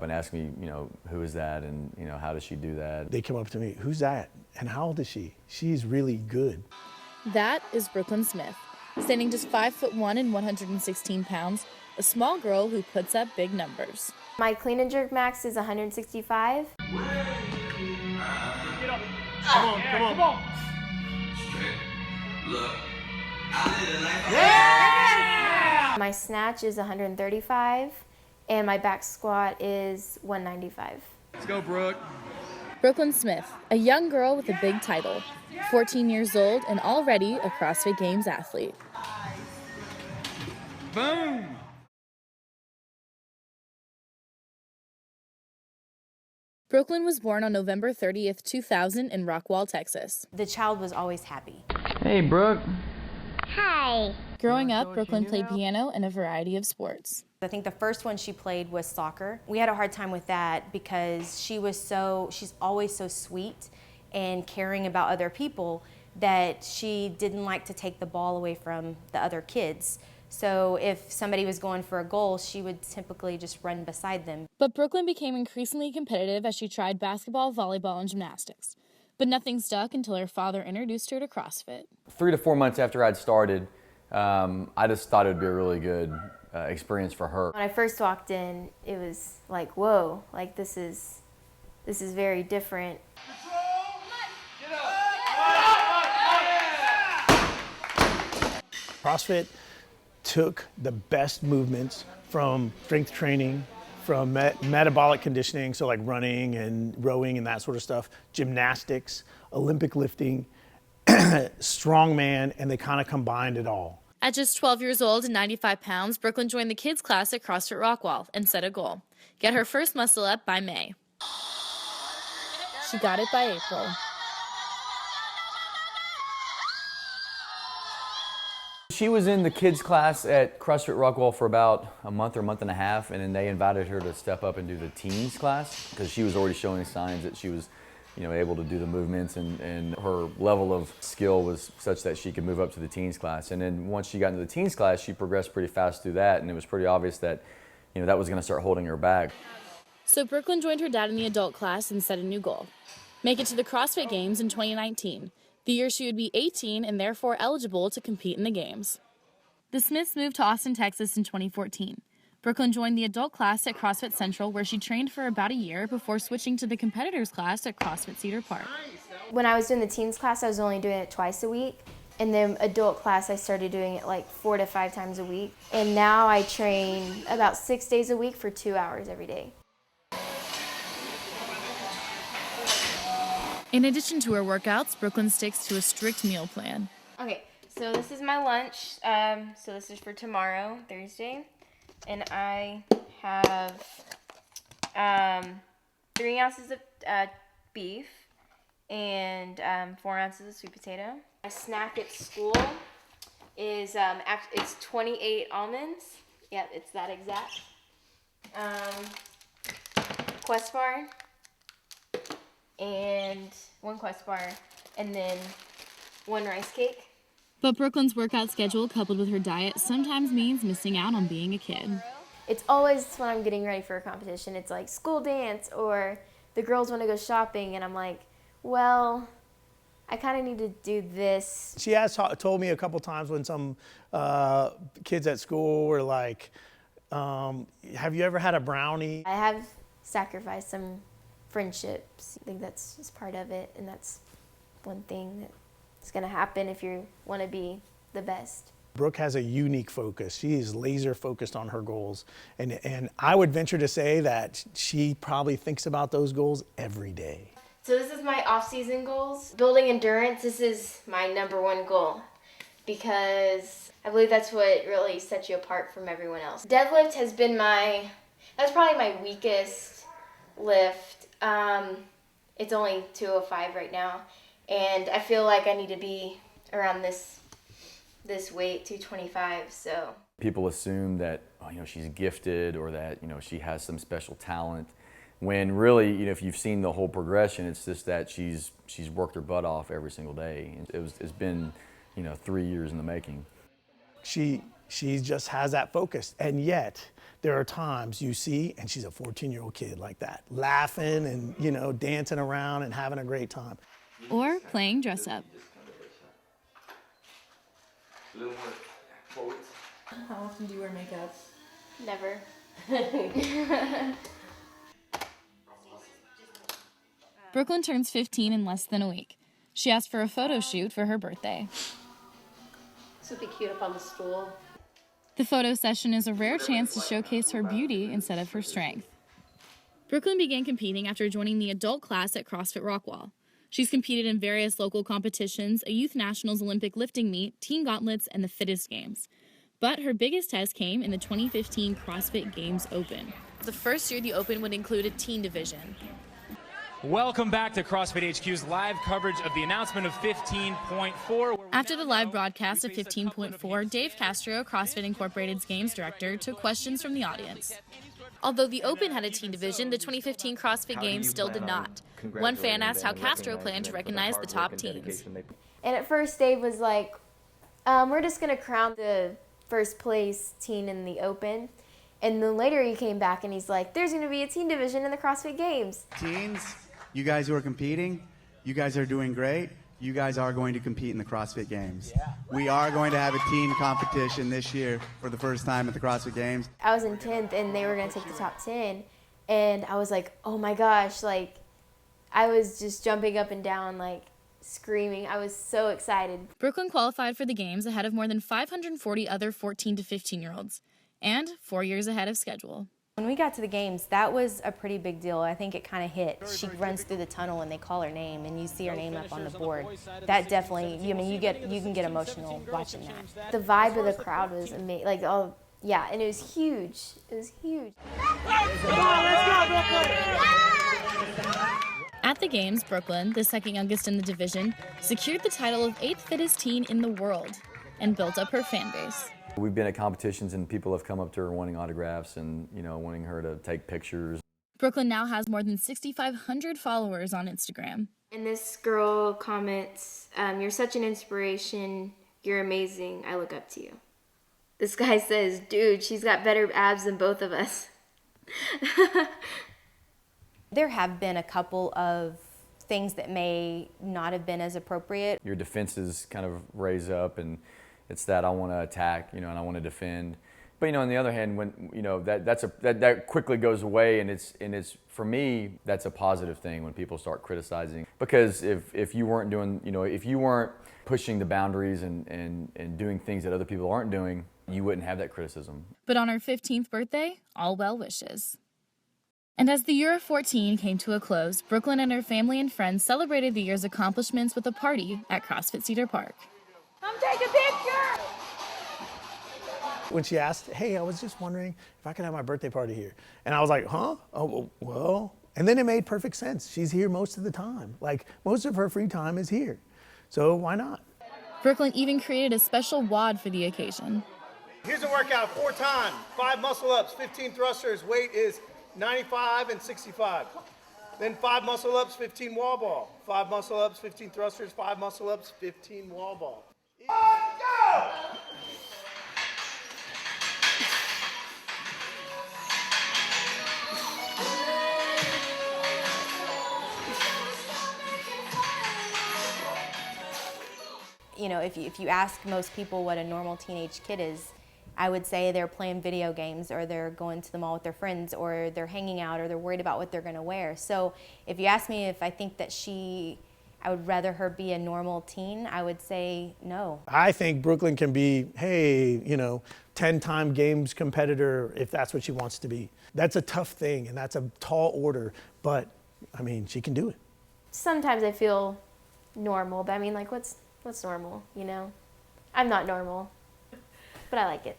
up and ask me, who is that, and how does she do that? They come up to me, who's that? And how old is she? She's really good. That is Brooklin Smith, standing just 5'1" and 116 pounds, a small girl who puts up big numbers. My clean and jerk max is 165. Come on. Look. Yeah! My snatch is 135, and my back squat is 195. Let's go, Brooke. Brooklin Smith, a young girl with a big title, 14 years old and already a CrossFit Games athlete. Boom! Brooklin was born on November 30th, 2000 in Rockwall, Texas. The child was always happy. Hey, Brooke. Hi. Growing up, Brooklin played piano and a variety of sports. I think the first one she played was soccer. We had a hard time with that because she's always so sweet and caring about other people that she didn't like to take the ball away from the other kids. So if somebody was going for a goal, she would typically just run beside them. But Brooklin became increasingly competitive as she tried basketball, volleyball, and gymnastics. But nothing stuck until her father introduced her to CrossFit. 3 to 4 months after I'd started, I just thought it would be a really good experience for her. When I first walked in, it was like, whoa, like this is very different. CrossFit took the best movements from strength training, from metabolic conditioning, so like running and rowing and that sort of stuff, gymnastics, Olympic lifting, strongman, and they kind of combined it all. At just 12 years old and 95 pounds, Brooklin joined the kids class at CrossFit Rockwall and set a goal: get her first muscle up by May. She got it by April. She was in the kids class at CrossFit Rockwall for about a month or month and a half, and then they invited her to step up and do the teens class because she was already showing signs that she was able to do the movements, and her level of skill was such that she could move up to the teens class. And then once she got into the teens class, she progressed pretty fast through that, and it was pretty obvious that that was going to start holding her back. So Brooklin joined her dad in the adult class and set a new goal: make it to the CrossFit Games in 2019, the year she would be 18 and therefore eligible to compete in the Games. The Smiths moved to Austin, Texas in 2014. Brooklin joined the adult class at CrossFit Central, where she trained for about a year before switching to the competitors class at CrossFit Cedar Park. When I was doing the teens class, I was only doing it twice a week. And then adult class, I started doing it like 4 to 5 times a week. And now I train about 6 days a week for 2 hours every day. In addition to her workouts, Brooklin sticks to a strict meal plan. Okay, so this is my lunch. So this is for tomorrow, Thursday. And I have 3 ounces of beef and 4 ounces of sweet potato. My snack at school is it's 28 almonds. Yep, it's that exact. Quest bar and 1 Quest bar, and then 1 rice cake. But Brooklyn's workout schedule, coupled with her diet, sometimes means missing out on being a kid. It's always when I'm getting ready for a competition, it's like school dance or the girls want to go shopping, and I'm like, well, I kind of need to do this. She has told me a couple times when some kids at school were like, have you ever had a brownie? I have sacrificed some friendships. I think that's just part of it, and that's one thing that's going to happen if you want to be the best. Brooke has a unique focus. She is laser focused on her goals, and I would venture to say that she probably thinks about those goals every day. So this is my off-season goals. Building endurance, this is my #1 goal because I believe that's what really sets you apart from everyone else. Deadlift has been that's probably my weakest lift. It's only 205 right now, and I feel like I need to be around this weight, 225. So people assume that she's gifted or that she has some special talent, when really if you've seen the whole progression, it's just that she's worked her butt off every single day. It's been 3 years in the making. She She just has that focus. And yet, there are times you see, and she's a 14-year-old kid like that, laughing and, you know, dancing around and having a great time. Or playing dress up. How often do you wear makeup? Never. Brooklyn turns 15 in less than a week. She asked for a photo shoot for her birthday. This would be cute up on the stool. The photo session is a rare chance to showcase her beauty instead of her strength. Brooklyn began competing after joining the adult class at CrossFit Rockwall. She's competed in various local competitions, a Youth Nationals Olympic lifting meet, team gauntlets, and the Fittest Games. But her biggest test came in the 2015 CrossFit Games Open. The first year the Open would include a teen division. Welcome back to CrossFit HQ's live coverage of the announcement of 15.4. After the live broadcast of 15.4, Dave Castro, CrossFit Incorporated's Games Director, took questions from the audience. Although the Open had a teen division, the 2015 CrossFit Games still did not. One fan asked how Castro planned to recognize the top teens. And at first Dave was like, we're just going to crown the first place teen in the Open. And then later he came back and he's like, there's going to be a teen division in the CrossFit Games. Teens, you guys who are competing, you guys are doing great. You guys are going to compete in the CrossFit Games. Yeah. We are going to have a teen competition this year for the first time at the CrossFit Games. I was in 10th and they were going to take the top 10. And I was like, oh my gosh, like I was just jumping up and down, like screaming. I was so excited. Brooklyn qualified for the Games ahead of more than 540 other 14 to 15-year-olds, and 4 years ahead of schedule. When we got to the Games, that was a pretty big deal. I think it kind of hit. She runs through the tunnel and they call her name and you see her name up on the board. That definitely, I mean, you can get emotional watching that. The vibe of the crowd was amazing. Like, oh, yeah, and it was huge. It was huge. At the Games, Brooklyn, the second youngest in the division, secured the title of 8th fittest teen in the world and built up her fan base. We've been at competitions and people have come up to her wanting autographs and, you know, wanting her to take pictures. Brooklyn now has more than 6,500 followers on Instagram. And this girl comments, you're such an inspiration. You're amazing. I look up to you. This guy says, dude, she's got better abs than both of us. There have been a couple of things that may not have been as appropriate. Your defenses kind of raise up and it's that I want to attack, you know, and I want to defend. But, you know, on the other hand, when, you know, that quickly goes away and it's for me, that's a positive thing when people start criticizing. Because if you weren't doing, you know, if you weren't pushing the boundaries and doing things that other people aren't doing, you wouldn't have that criticism. But on her 15th birthday, all well wishes. And as the year of 14 came to a close, Brooklyn and her family and friends celebrated the year's accomplishments with a party at CrossFit Cedar Park. Come take a picture! When she asked, hey, I was just wondering if I could have my birthday party here. And I was like, huh? Oh, well. And then it made perfect sense. She's here most of the time. Like, most of her free time is here. So why not? Brooklyn even created a special WOD for the occasion. Here's a workout, 4 times, 5 muscle ups, 15 thrusters, weight is 95 and 65. Then 5 muscle ups, 15 wall ball. 5 muscle ups, 15 thrusters, 5 muscle ups, 15 wall ball. Go! You know, if you ask most people what a normal teenage kid is, I would say they're playing video games or they're going to the mall with their friends or they're hanging out or they're worried about what they're going to wear. So if you ask me if I think that I would rather her be a normal teen, I would say no. I think Brooklyn can be, hey, you know, 10-time games competitor if that's what she wants to be. That's a tough thing and that's a tall order, but I mean, she can do it. Sometimes I feel normal, but I mean, like, what's normal, you know? I'm not normal, but I like it.